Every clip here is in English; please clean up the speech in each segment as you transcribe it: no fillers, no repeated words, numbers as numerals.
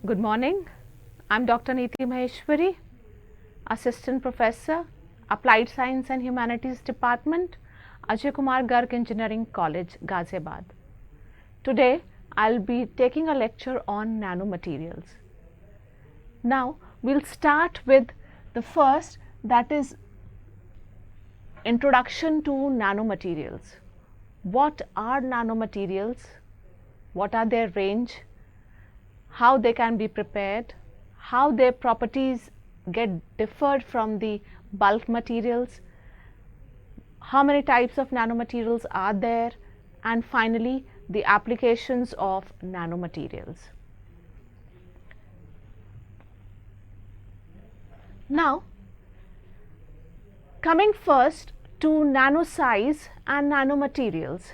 Good morning. I'm Dr. Niti Maheshwari, Assistant Professor, Applied Science and Humanities Department, Ajay Kumar Garg Engineering College, Ghaziabad. Today, I'll be taking a lecture on nanomaterials. Now, we'll start with the first, that is Introduction to Nanomaterials. What are nanomaterials? What are their range? How they can be prepared? How their properties get differed from the bulk materials? How many types of nanomaterials are there? And finally, the applications of nanomaterials. Now, coming first to nano size and nanomaterials.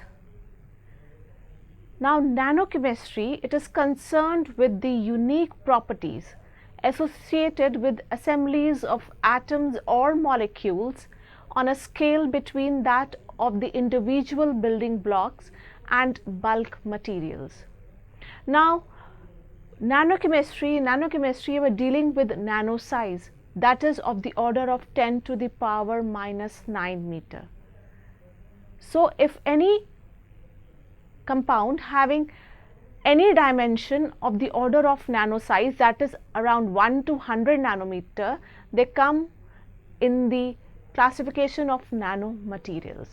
Now, nanochemistry, it is concerned with the unique properties associated with assemblies of atoms or molecules on a scale between that of the individual building blocks and bulk materials. Now, nanochemistry, we are dealing with nano size, that is of the order of 10 to the power minus 9 meter. So, if any compound having any dimension of the order of nano size, that is around 1 to 100 nanometer, they come in the classification of nanomaterials.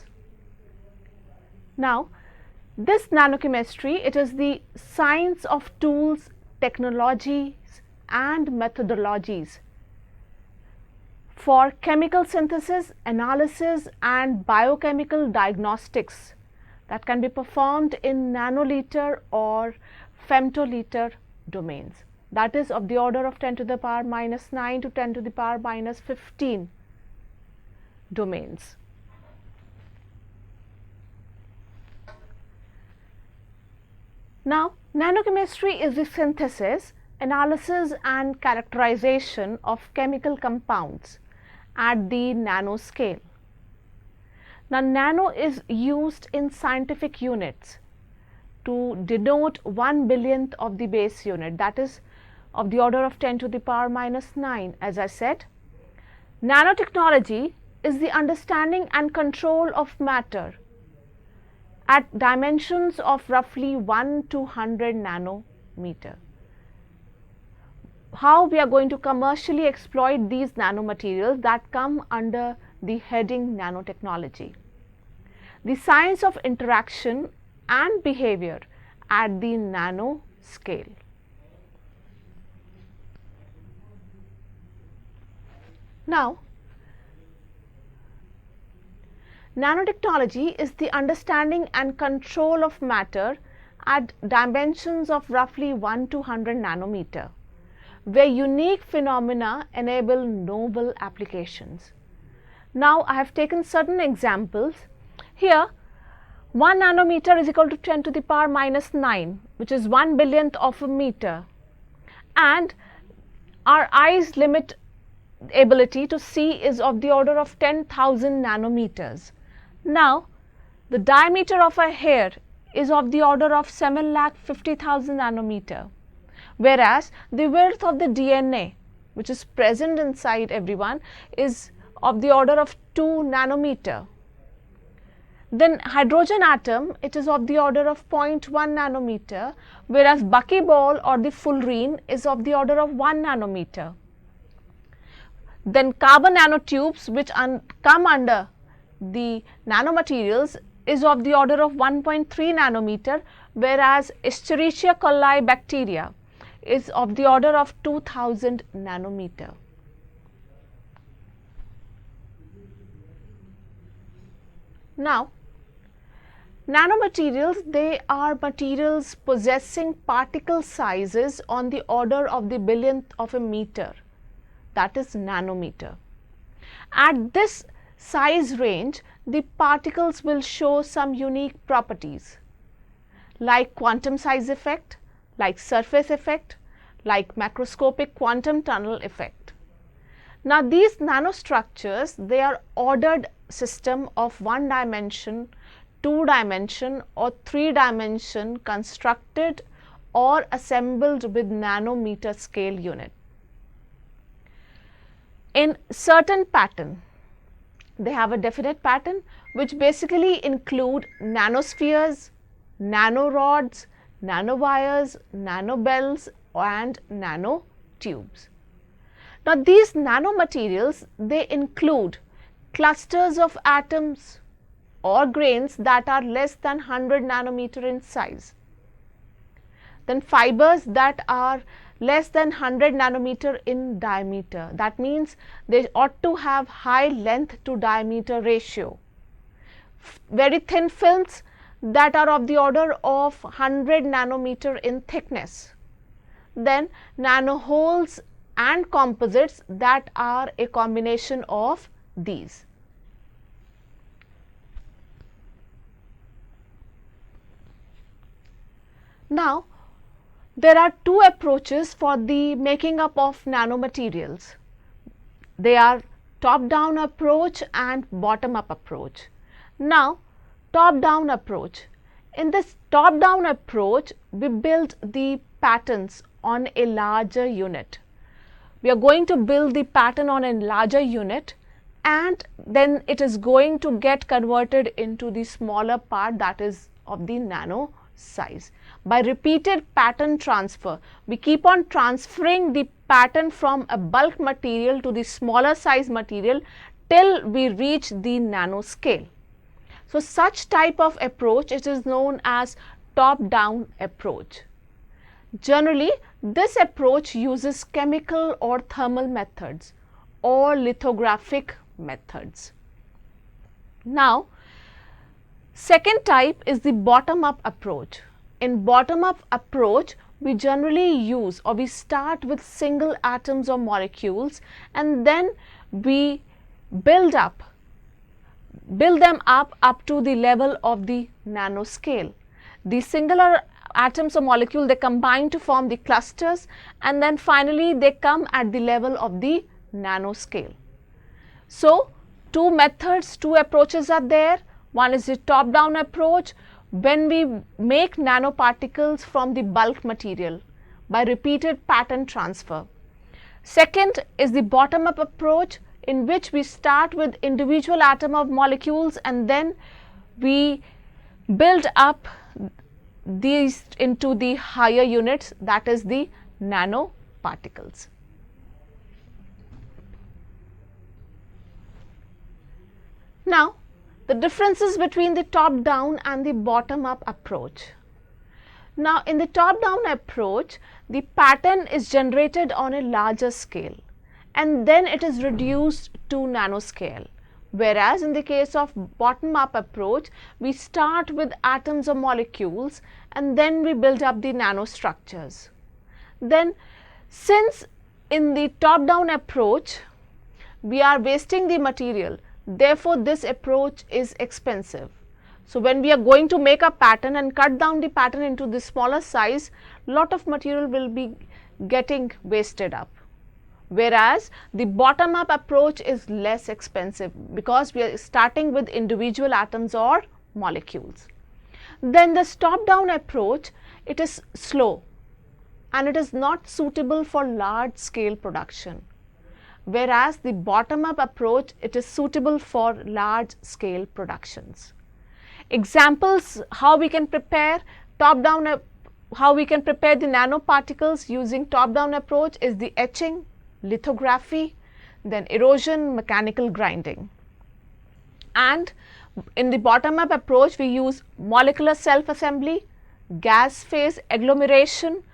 Now, this nanochemistry, it is the science of tools, technologies and methodologies for chemical synthesis, analysis and biochemical diagnostics that can be performed in nanoliter or femtoliter domains, that is of the order of 10 to the power minus 9 to 10 to the power minus 15 domains. Now, nanochemistry is the synthesis, analysis and characterization of chemical compounds at the nanoscale. Now, nano is used in scientific units to denote 1 billionth of the base unit, that is of the order of 10 to the power minus 9. As I said, nanotechnology is the understanding and control of matter at dimensions of roughly 1 to 100 nanometer. How we are going to commercially exploit these nanomaterials that come under the heading nanotechnology. The science of interaction and behavior at the nano scale. Now, nanotechnology is the understanding and control of matter at dimensions of roughly 1 to 100 nanometer, where unique phenomena enable novel applications. Now, I have taken certain examples. Here, 1 nanometer is equal to 10 to the power minus 9, which is 1 billionth of a meter, and our eyes limit ability to see is of the order of 10,000 nanometers. Now, the diameter of a hair is of the order of 7,50,000 nanometer, whereas the width of the DNA, which is present inside everyone, is of the order of 2 nanometer. Then hydrogen atom, it is of the order of 0.1 nanometer, whereas buckyball or the fullerene is of the order of 1 nanometer. Then carbon nanotubes, which come under the nanomaterials, is of the order of 1.3 nanometer, whereas Escherichia coli bacteria is of the order of 2000 nanometer. Now, nanomaterials, they are materials possessing particle sizes on the order of the billionth of a meter, that is nanometer. At this size range, the particles will show some unique properties like quantum size effect, like surface effect, like macroscopic-quantum-tunnel effect. Now, these nanostructures, they are ordered system of 1 dimension, 2 dimension or 3 dimension constructed or assembled with nanometer scale unit. In certain pattern, they have a definite pattern which basically include nanospheres, nanorods, nanowires, nanobells and nanotubes. Now these nanomaterials, they include clusters of atoms or grains that are less than 100 nanometer in size. Then fibers that are less than 100 nanometer in diameter. That means they ought to have high length to diameter ratio. Very thin films that are of the order of 100 nanometer in thickness. Then nanoholes and composites that are a combination of these. Now, there are two approaches for the making up of nanomaterials. They are top-down approach and bottom-up approach. Now, top-down approach. In this top-down approach, we build the patterns on a larger unit. We are going to build the pattern on a larger unit, and then it is going to get converted into the smaller part, that is of the nano size. By repeated pattern transfer, we keep on transferring the pattern from a bulk material to the smaller size material till we reach the nanoscale. So such type of approach, it is known as top-down approach. Generally, this approach uses chemical or thermal methods or lithographic methods. Now, second type is the bottom-up approach. In bottom-up approach, we generally use, or we start with single atoms or molecules, and then we build them up to the level of the nanoscale. The singular atoms or molecule, they combine to form the clusters, and then finally they come at the level of the nanoscale. So two methods, two approaches are there. One is the top-down approach, when we make nanoparticles from the bulk material by repeated pattern transfer. Second is the bottom-up approach, in which we start with individual atom of molecules and then we build up these into the higher units, that is the nanoparticles. Now, the differences between the top-down and the bottom-up approach. Now, in the top-down approach, the pattern is generated on a larger scale and then it is reduced to nanoscale. Whereas in the case of bottom-up approach, we start with atoms or molecules and then we build up the nanostructures. Then, since in the top-down approach, we are wasting the material, therefore this approach is expensive. So when we are going to make a pattern and cut down the pattern into the smaller size, lot of material will be getting wasted up. Whereas the bottom-up approach is less expensive because we are starting with individual atoms or molecules. Then this top-down approach, it is slow and it is not suitable for large scale production. Whereas the bottom-up approach, it is suitable for large scale productions. Examples how we can prepare top-down, how we can prepare the nanoparticles using top-down approach is the etching, lithography, then erosion, mechanical grinding. And in the bottom-up approach, we use molecular self-assembly, gas phase agglomeration,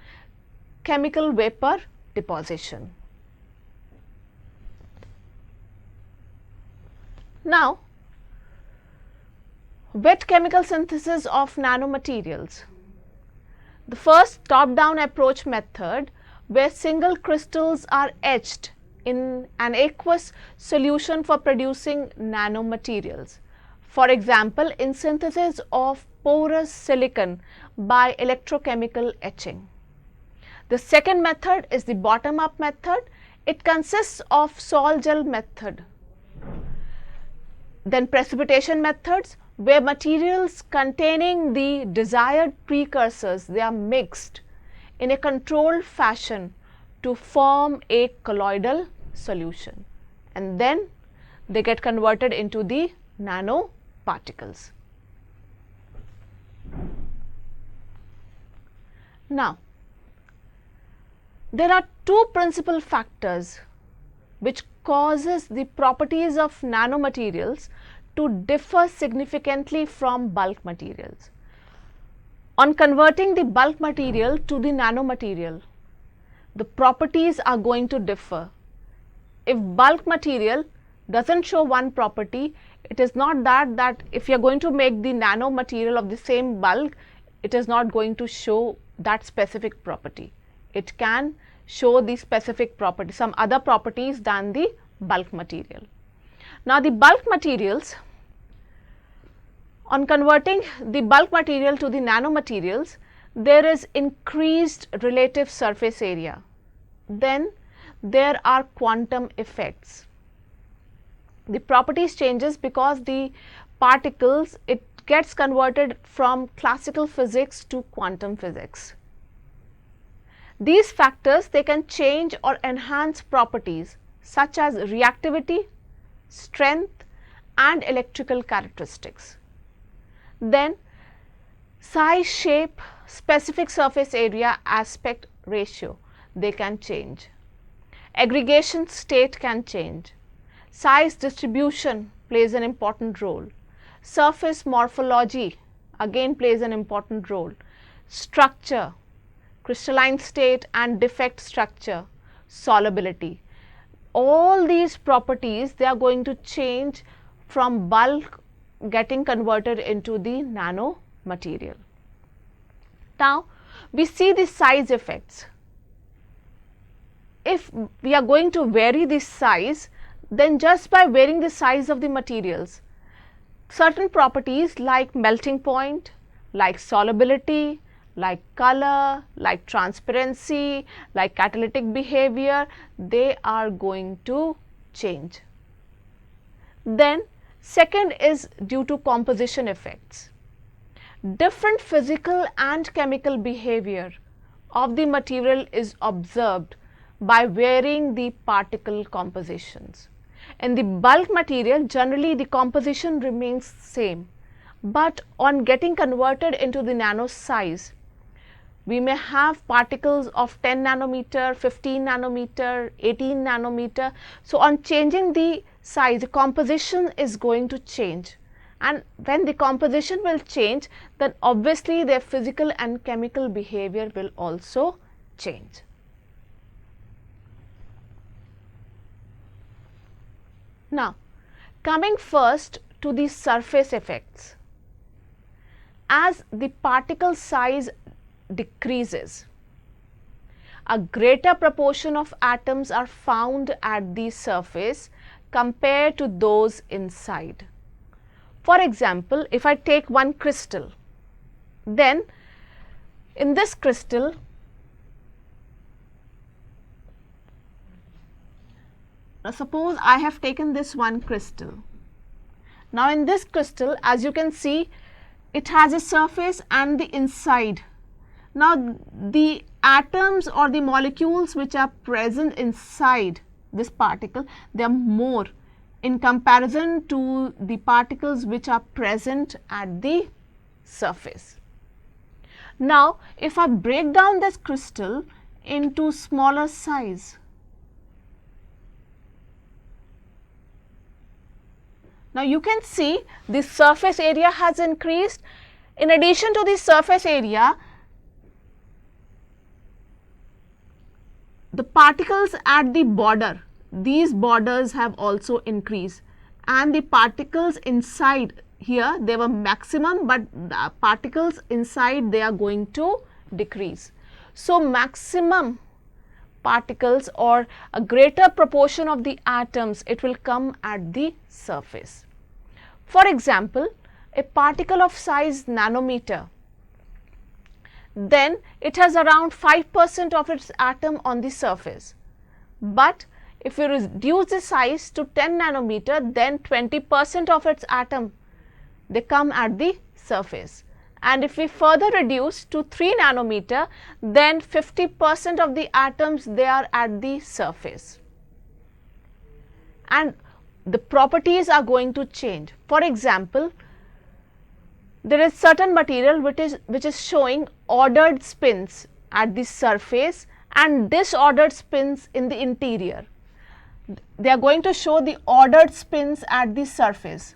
chemical vapor deposition. Now, wet chemical synthesis of nanomaterials. The first top-down approach method, where single crystals are etched in an aqueous solution for producing nanomaterials. For example, in synthesis of porous silicon by electrochemical etching. The second method is the bottom-up method. It consists of sol-gel method. Then precipitation methods, where materials containing the desired precursors, they are mixed in a controlled fashion to form a colloidal solution, and then they get converted into the nanoparticles. Now, there are two principal factors which causes the properties of nanomaterials to differ significantly from bulk materials. On converting the bulk material to the nanomaterial, the properties are going to differ. If bulk material doesn't show one property, it is not that if you are going to make the nanomaterial of the same bulk, it is not going to show that specific property. It can show the specific property, some other properties than the bulk material. Now, the bulk materials, on converting the bulk material to the nanomaterials, there is increased relative surface area. Then there are quantum effects. The properties changes because the particles, it gets converted from classical physics to quantum physics. These factors, they can change or enhance properties such as reactivity, strength and electrical characteristics. Then size, shape, specific surface area, aspect ratio, they can change. Aggregation state can change. Size distribution plays an important role. Surface morphology again plays an important role. Structure, crystalline state and defect structure, solubility. All these properties, they are going to change from bulk getting converted into the nanomaterial. Now, we see the size effects. If we are going to vary the size, then just by varying the size of the materials, certain properties like melting point, like solubility, like color, like transparency, like catalytic behavior, they are going to change. Then second is due to composition effects. Different physical and chemical behavior of the material is observed by varying the particle compositions. In the bulk material, generally the composition remains same, but on getting converted into the nano size, we may have particles of 10 nanometer, 15 nanometer, 18 nanometer. So, on changing the size, the composition is going to change, and when the composition will change, then obviously their physical and chemical behavior will also change. Now, coming first to the surface effects. As the particle size decreases, a greater proportion of atoms are found at the surface compared to those inside. For example, if I take one crystal, then in this crystal, now suppose I have taken this one crystal. Now, in this crystal, as you can see, it has a surface and the inside. Now, the atoms or the molecules which are present inside this particle, they are more in comparison to the particles which are present at the surface. Now, if I break down this crystal into smaller size, now you can see the surface area has increased. In addition to the surface area, the particles at the border, these borders have also increased, and the particles inside here, they were maximum, but the particles inside, they are going to decrease. So, maximum particles or a greater proportion of the atoms, it will come at the surface. For example, a particle of size nanometer, then it has around 5% of its atom on the surface. But if you reduce the size to 10 nanometer, then 20% of its atom, they come at the surface. and if we further reduce to 3 nanometer, then 50% of the atoms, they are at the surface, and the properties are going to change. For example, there is certain material which is showing ordered spins at the surface and disordered spins in the interior. They are going to show the ordered spins at the surface.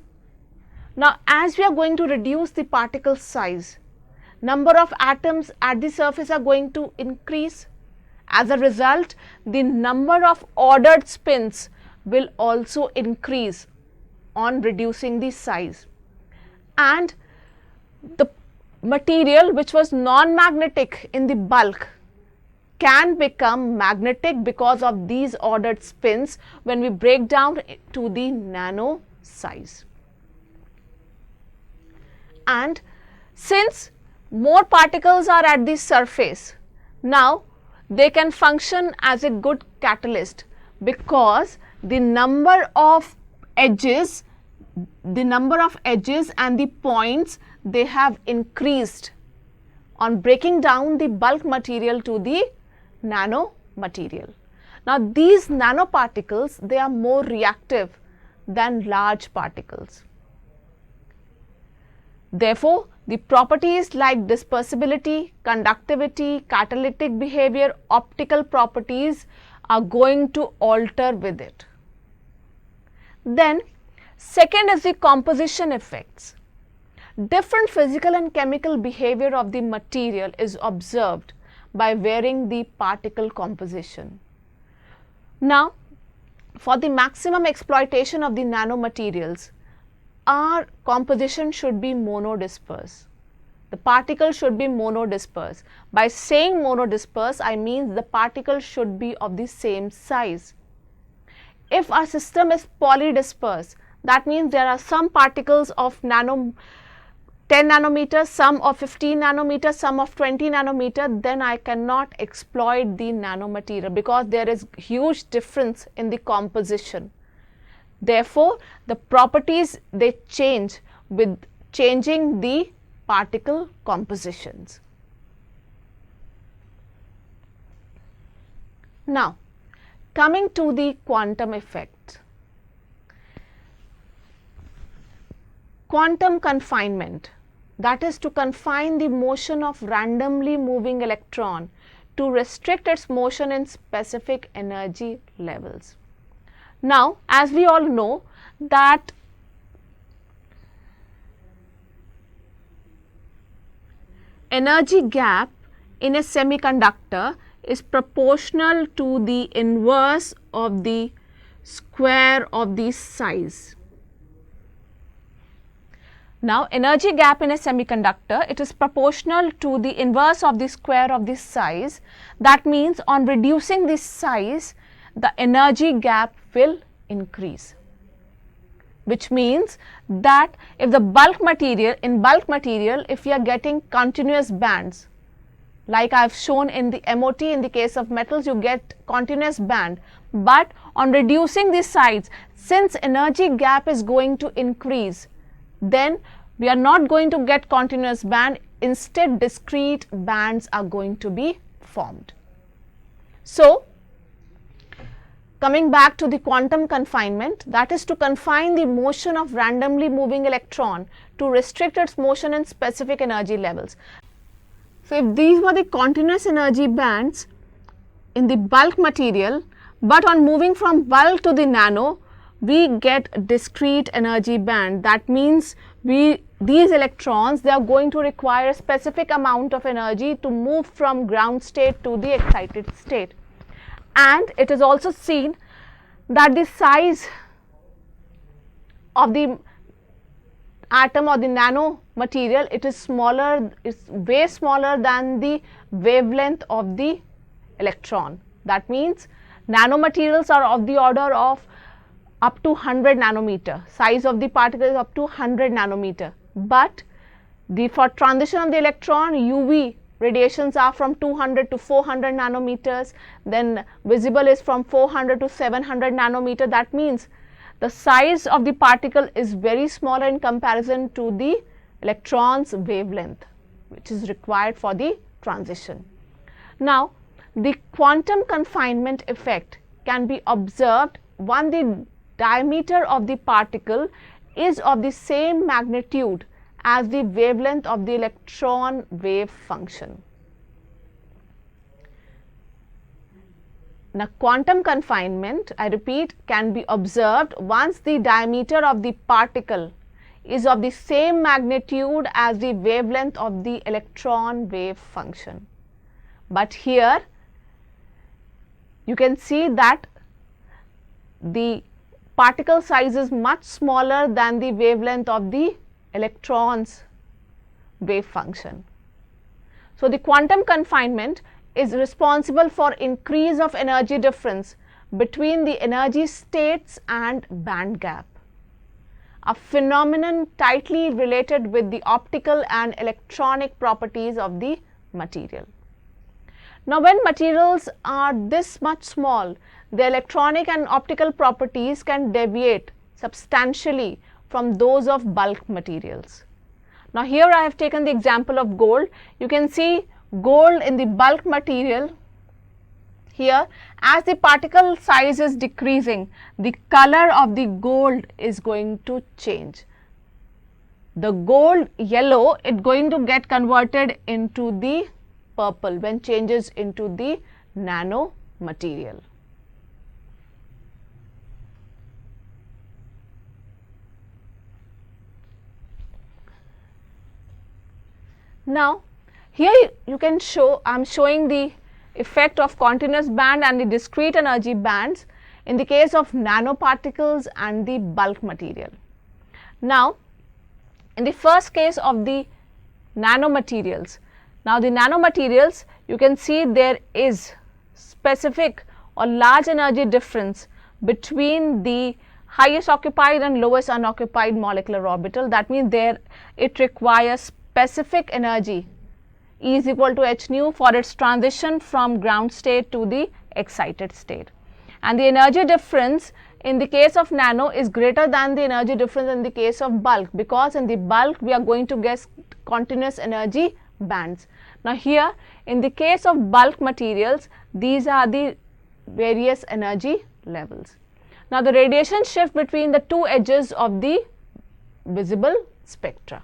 Now, as we are going to reduce the particle size, number of atoms at the surface are going to increase. As a result, the number of ordered spins will also increase on reducing the size, and the material which was non-magnetic in the bulk can become magnetic because of these ordered spins when we break down to the nano size. And since more particles are at the surface, now they can function as a good catalyst, because the number of edges and the points, they have increased on breaking down the bulk material to the nano material. Now, these nanoparticles, they are more reactive than large particles. Therefore, the properties like dispersibility, conductivity, catalytic behavior, optical properties are going to alter with it. Then, second is the composition effects. Different physical and chemical behavior of the material is observed by varying the particle composition. Now, for the maximum exploitation of the nanomaterials, our composition should be monodisperse. The particle should be monodisperse. By saying monodisperse, I mean the particle should be of the same size. If our system is polydisperse, that means there are some particles of 10 nanometer, some of 15 nanometer, some of 20 nanometer, then I cannot exploit the nanomaterial because there is huge difference in the composition. Therefore, the properties, they change with changing the particle compositions. Now, coming to the quantum effect. Quantum confinement, that is to confine the motion of randomly moving electron to restrict its motion in specific energy levels. Now, as we all know that energy gap in a semiconductor is proportional to the inverse of the square of the size. Now, energy gap in a semiconductor, it is proportional to the inverse of the square of the size. That means on reducing this size, the energy gap will increase, which means that if the bulk material, if we are getting continuous bands, like I have shown in the MOT, in the case of metals you get continuous band, but on reducing this size, since energy gap is going to increase, then we are not going to get continuous band, instead discrete bands are going to be formed. So, coming back to the quantum confinement, that is to confine the motion of randomly moving electron to restrict its motion in specific energy levels. So, if these were the continuous energy bands in the bulk material, but on moving from bulk to the nano, we get discrete energy band. That means these electrons, they are going to require a specific amount of energy to move from ground state to the excited state. And it is also seen that the size of the atom or the nano material, it is smaller, it's way smaller than the wavelength of the electron. That means nanomaterials are of the order of up to 100 nanometer, size of the particle is up to 100 nanometer, but for transition of the electron, UV radiations are from 200 to 400 nanometers, then visible is from 400 to 700 nanometer. That means the size of the particle is very small in comparison to the electron's wavelength. which is required for the transition. Now, the quantum confinement effect can be observed when the diameter of the particle is of the same magnitude as the wavelength of the electron wave function. Now, quantum confinement, I repeat, can be observed once the diameter of the particle is of the same magnitude as the wavelength of the electron wave function. But here you can see that the particle size is much smaller than the wavelength of the electron's wave function. So, the quantum confinement is responsible for increase of energy difference between the energy states and band gap, a phenomenon tightly related with the optical and electronic properties of the material. Now, when materials are this much small, the electronic and optical properties can deviate substantially from those of bulk materials. Now, here I have taken the example of gold. You can see gold in the bulk material. Here, as the particle size is decreasing, the color of the gold is going to change. The gold yellow is going to get converted into the purple when changes into the nano material. Now, here you can show, I am showing the effect of continuous band and the discrete energy bands in the case of nanoparticles and the bulk material. Now, in the first case of the nanomaterials, now the nanomaterials, you can see there is specific or large energy difference between the highest occupied and lowest unoccupied molecular orbital. That means there it requires specific energy E is equal to h nu for its transition from ground state to the excited state. And the energy difference in the case of nano is greater than the energy difference in the case of bulk, because in the bulk we are going to get continuous energy bands. Now, here in the case of bulk materials, these are the various energy levels. Now, the radiation shift between the two edges of the visible spectra.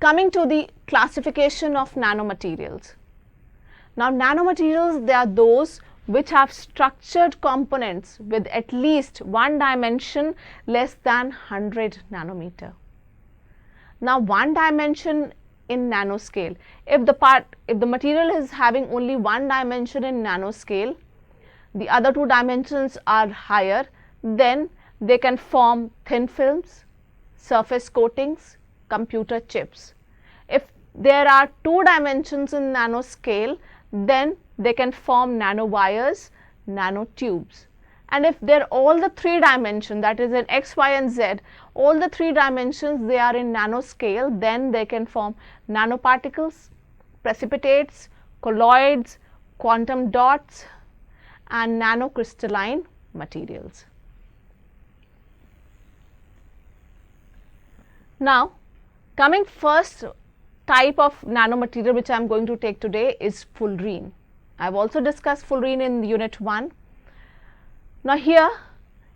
Coming to the classification of nanomaterials. Now, nanomaterials, they are those which have structured components with at least one dimension less than 100 nanometer. Now, one dimension in nanoscale, if the material is having only one dimension in nanoscale, the other two dimensions are higher, then they can form thin films, surface coatings, computer chips. If there are two dimensions in nanoscale, then they can form nanowires, nanotubes. And if they are all the three dimensions, that is in x, y and z, all the three dimensions they are in nanoscale, then they can form nanoparticles, precipitates, colloids, quantum dots and nanocrystalline materials. Now, coming first type of nanomaterial which I am going to take today is fullerene. I have also discussed fullerene in unit 1. Now, here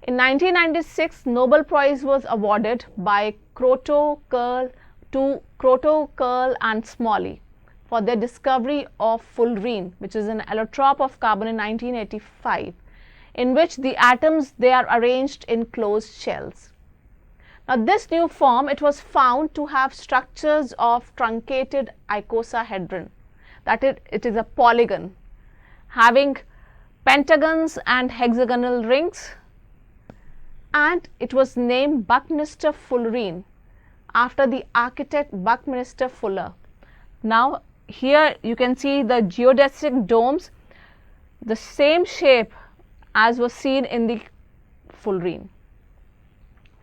in 1996 Nobel Prize was awarded by Kroto, Kerr and Smalley for their discovery of fullerene, which is an allotrope of carbon in 1985, in which the atoms they are arranged in closed shells. Now, this new form, it was found to have structures of truncated icosahedron, that it is a polygon having pentagons and hexagonal rings, and it was named Buckminster fullerene after the architect Buckminster Fuller. Now, here you can see the geodesic domes, the same shape as was seen in the fullerene,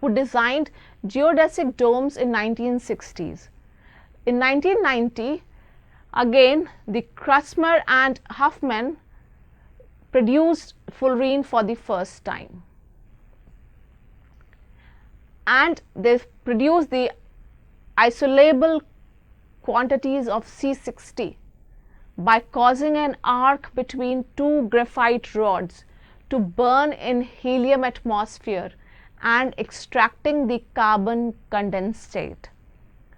who designed geodesic domes in 1960s. In 1990, again the Krasmer and Huffman produced fullerene for the first time. and they produce the isolable quantities of C60 by causing an arc between two graphite rods to burn in helium atmosphere and extracting the carbon condensate.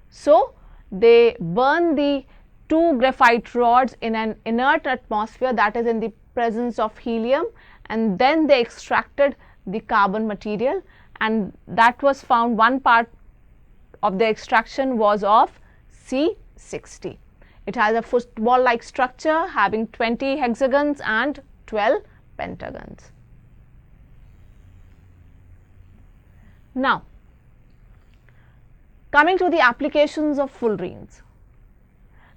So, they burn the two graphite rods in an inert atmosphere, that is in the presence of helium, and then they extracted the carbon material, and that was found, one part of the extraction was of C60. It has a football like structure having 20 hexagons and 12 pentagons. Now, coming to the applications of fullerenes.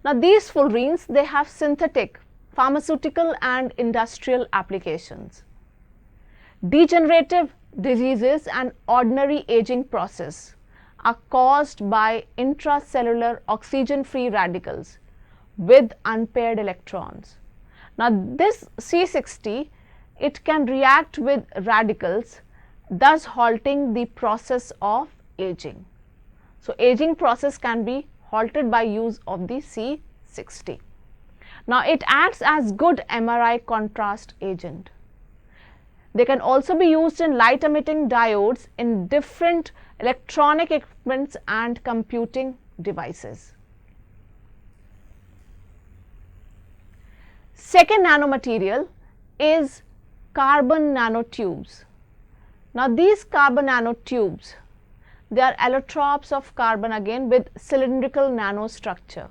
Now, these fullerenes, they have synthetic, pharmaceutical and industrial applications. Degenerative diseases and ordinary aging process are caused by intracellular oxygen-free radicals with unpaired electrons. Now, this C60, it can react with radicals, thus halting the process of aging. So, aging process can be halted by use of the C60. Now, it acts as good MRI contrast agent. They can also be used in light emitting diodes in different electronic equipments and computing devices. Second nanomaterial is carbon nanotubes. Now, these carbon nanotubes, they are allotropes of carbon again with cylindrical nanostructure.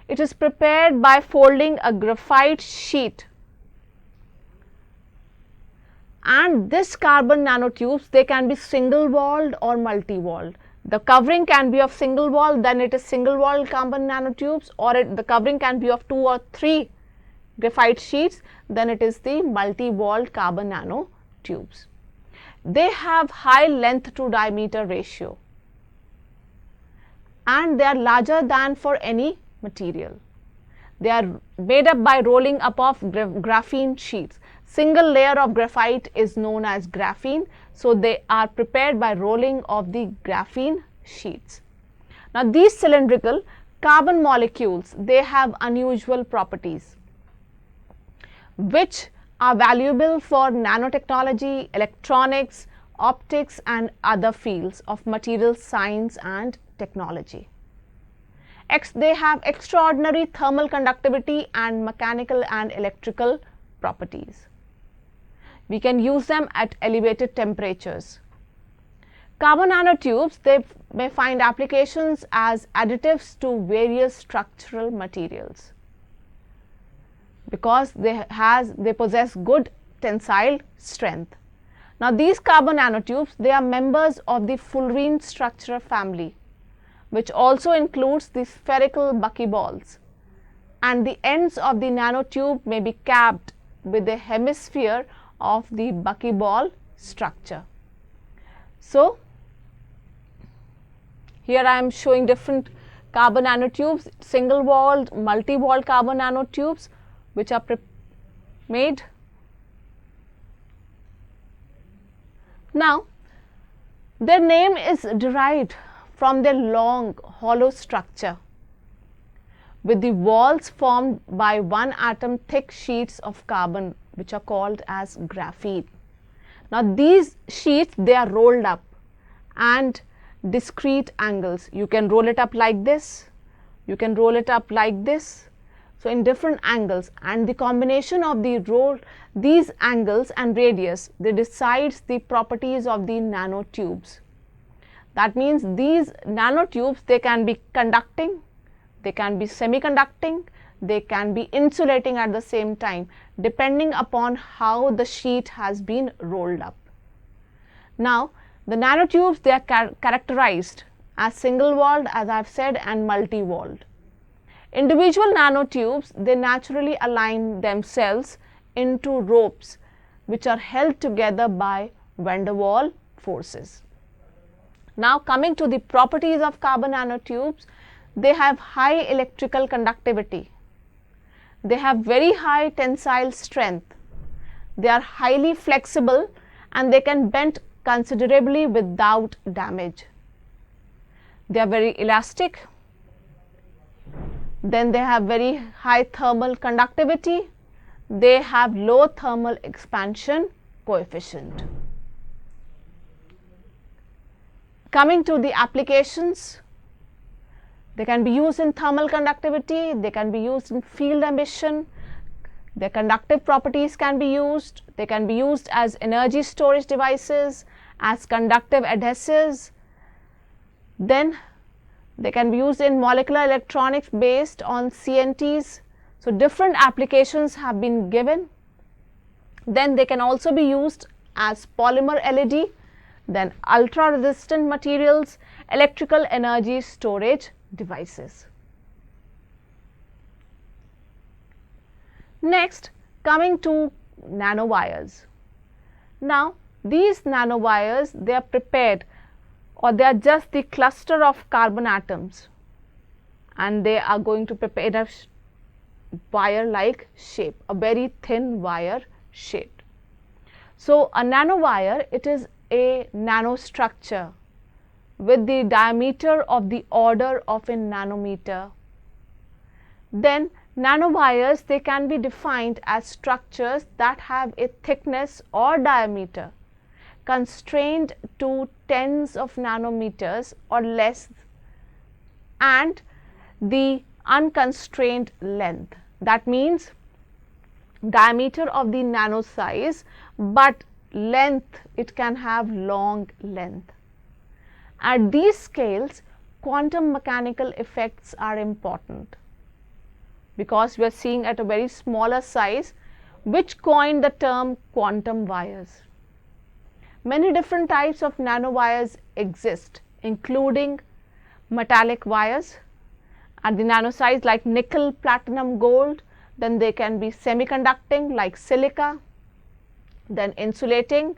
It is prepared by folding a graphite sheet, and this carbon nanotubes, they can be single walled or multi walled. The covering can be of single wall, then it is single walled carbon nanotubes, or the covering can be of 2 or 3 graphite sheets, then it is the multi walled carbon nanotubes. They have high length to diameter ratio and they are larger than for any material. They are made up by rolling up of graphene sheets. Single layer of graphite is known as graphene. So, they are prepared by rolling of the graphene sheets. Now, these cylindrical carbon molecules, they have unusual properties which are valuable for nanotechnology, electronics, optics and other fields of material science and technology. They have extraordinary thermal conductivity and mechanical and electrical properties. We can use them at elevated temperatures. Carbon nanotubes, they may find applications as additives to various structural materials because they possess good tensile strength. Now, these carbon nanotubes, they are members of the fullerene structure family, which also includes the spherical buckyballs, and the ends of the nanotube may be capped with a hemisphere of the buckyball structure. So, here I am showing different carbon nanotubes, single walled, multi walled carbon nanotubes, which are made. Now, their name is derived from their long hollow structure with the walls formed by one atom thick sheets of carbon, which are called as graphene. Now, these sheets, they are rolled up and discrete angles. You can roll it up like this, you can roll it up like this. So, in different angles, and the combination of these angles and radius, they decides the properties of the nanotubes. That means these nanotubes, they can be conducting, they can be semiconducting, they can be insulating at the same time, depending upon how the sheet has been rolled up. Now, the nanotubes, they are characterized as single walled, as I have said, and multi walled. Individual nanotubes, they naturally align themselves into ropes which are held together by van der Waals forces. Now, coming to the properties of carbon nanotubes, they have high electrical conductivity, they have very high tensile strength, they are highly flexible and they can bend considerably without damage. They are very elastic. Then they have very high thermal conductivity. They have low thermal expansion coefficient. Coming to the applications, they can be used in thermal conductivity, they can be used in field emission, their conductive properties can be used, they can be used as energy storage devices, as conductive adhesives, then they can be used in molecular electronics based on CNTs. So, different applications have been given. Then they can also be used as polymer LED, then ultra resistant materials, electrical energy storage devices. Next, coming to nanowires. Now, these nanowires, they are prepared, or they are just the cluster of carbon atoms, and they are going to prepare a wire like shape, a very thin wire shape. So, a nanowire, it is a nanostructure with the diameter of the order of a nanometer. Then nanowires, they can be defined as structures that have a thickness or diameter constrained to tens of nanometers or less, and the unconstrained length. That means diameter of the nano size, but length, it can have long length. At these scales, quantum mechanical effects are important, because we are seeing at a very smaller size, which coined the term quantum wires. Many different types of nanowires exist, including metallic wires at the nano size like nickel, platinum, gold. Then they can be semiconducting like silica, then insulating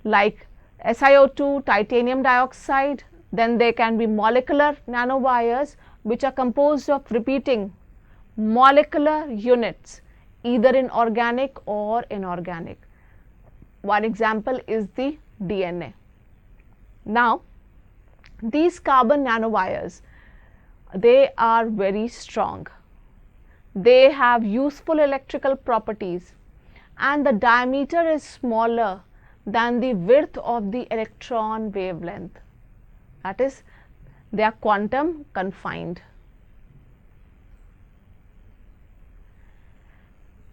like SiO2, titanium dioxide. Then they can be molecular nanowires, which are composed of repeating molecular units, either in organic or inorganic. One example is the DNA. Now, these carbon nanowires, they are very strong. They have useful electrical properties, and the diameter is smaller than the width of the electron wavelength. That is, they are quantum confined.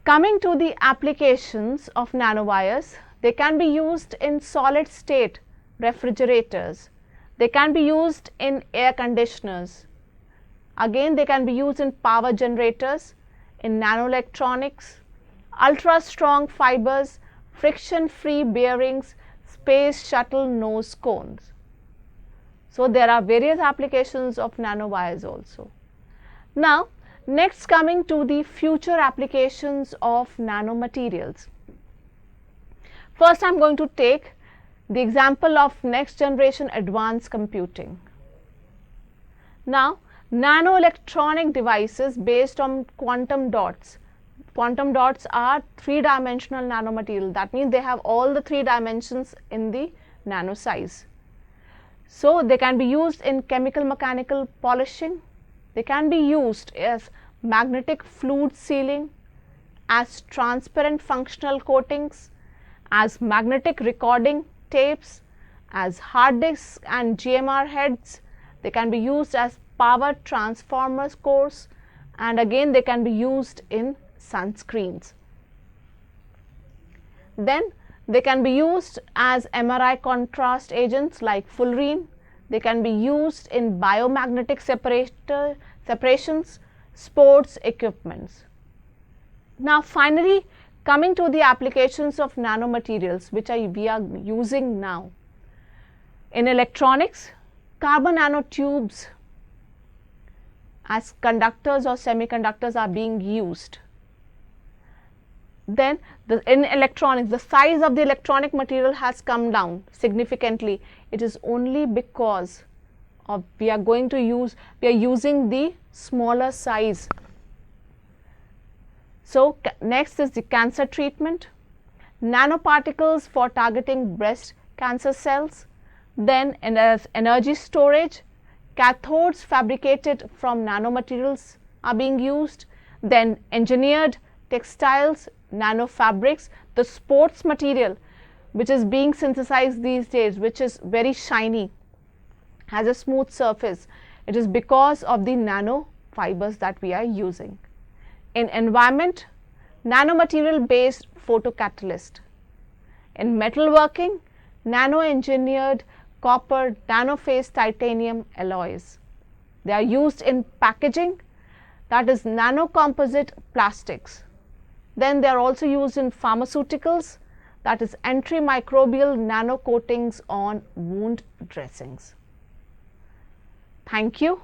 Coming to the applications of nanowires, they can be used in solid state refrigerators. They can be used in air conditioners. Again, they can be used in power generators, in nanoelectronics, ultra strong fibers, friction free bearings, space shuttle nose cones. So, there are various applications of nanowires also. Now, next, coming to the future applications of nanomaterials. First, I am going to take the example of next generation advanced computing. Now, nanoelectronic devices based on quantum dots. Quantum dots are three-dimensional nanomaterial. That means they have all the three dimensions in the nano size. So, they can be used in chemical mechanical polishing. They can be used as magnetic fluid sealing, as transparent functional coatings, as magnetic recording tapes, as hard disks and GMR heads. They can be used as power transformer cores, and again they can be used in sunscreens. Then they can be used as MRI contrast agents like fullerene. They can be used in biomagnetic separations, sports equipments. Now, finally, coming to the applications of nanomaterials, which we are using now. In electronics, carbon nanotubes as conductors or semiconductors are being used. Then in electronics, the size of the electronic material has come down significantly. It is only because of we are using the smaller size. So, next is the cancer treatment. Nanoparticles for targeting breast cancer cells. Then as energy storage, cathodes fabricated from nanomaterials are being used. Then engineered textiles, nanofabrics, the sports material which is being synthesized these days, which is very shiny, has a smooth surface. It is because of the nanofibers that we are using. In environment, nanomaterial based photocatalyst. In metalworking, nano-engineered copper nanophase titanium alloys. They are used in packaging, that is nanocomposite plastics. Then they are also used in pharmaceuticals, that is antimicrobial nano coatings on wound dressings. Thank you.